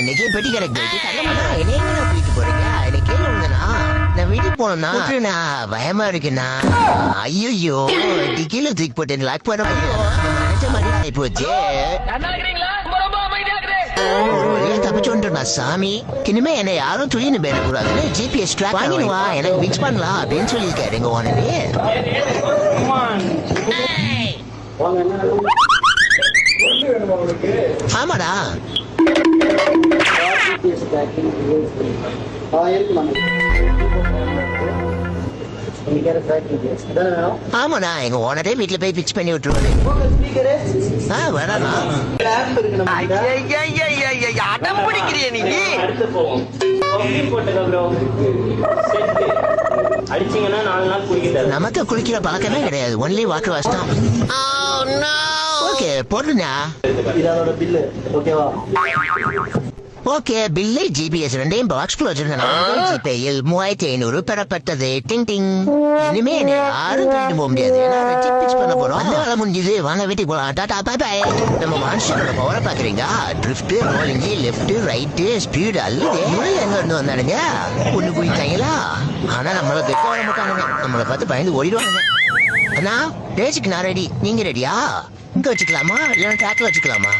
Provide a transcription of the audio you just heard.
இன்னைக்கு பெட்டி கரெக்ட் என்ன தூக்கிட்டு போறீங்க எனக்கு கேளுங்கண்ணா நான் வீட்டுக்கு போனோம்னா பயமா இருக்குண்ணா ஐயோ டிக்கில தூக்கி போட்டேன் லாக் பண்ண நினைச்ச மாதிரி ஆகி போச்சு தப்பிச்சோன்ட்டு சாமி இனிமே என்ன யாரும் துணின்னு பேரக்கூடாதுன்னு ஜிபிஎஸ் ட்ராக் வாங்கிடுவா எனக்கு மிக்ஸ் பண்ணலாம் அப்படின்னு சொல்லியிருக்காரு எங்க ஓனரு ஆமாடா ஆமாண்ணா எங்க ஓனரே வீட்டுல போய் பிக்ஸ் பண்ணி விட்டுருவாரு அடம் பிடிக்கிறிய நீ நமக்கு குளிக்கிற பழக்கமே கிடையாது ஒன்லி வாட்டர் வாஷ் தான் ஓகே போடுங்க ஓகே பில்லு ஜிபிஎஸ் ரெண்டையும் பாக்ஸ்குள்ள வச்சிருந்தேன் ஜிபேயில் 3500 பெறப்பட்டது டிங் டிங் இனிமே யாரும் தூக்கிட்டு போக முடியாது பண்ண போறோம் அதனால முடிஞ்சது வாங்க வீட்டுக்கு போலாம் டாடா பை பை நம்ம மான்ஸ்டரோட பவரை பாக்குறீங்க drift rolling left right speed அல்லது எங்க இருந்து வந்தானுங்க ஒண்ணு போயிட்டாங்களா ஆனா நம்மள பெக்க வர மாட்டானுங்க நம்மளை பார்த்து பயந்து ஓடிடுவாங்க அண்ணா ரேஸுக்கு நான் ரெடி நீங்க ரெடியா இங்க வச்சுக்கலாமா இல்லைன்னா ட்ராக்ல வச்சுக்கலாமா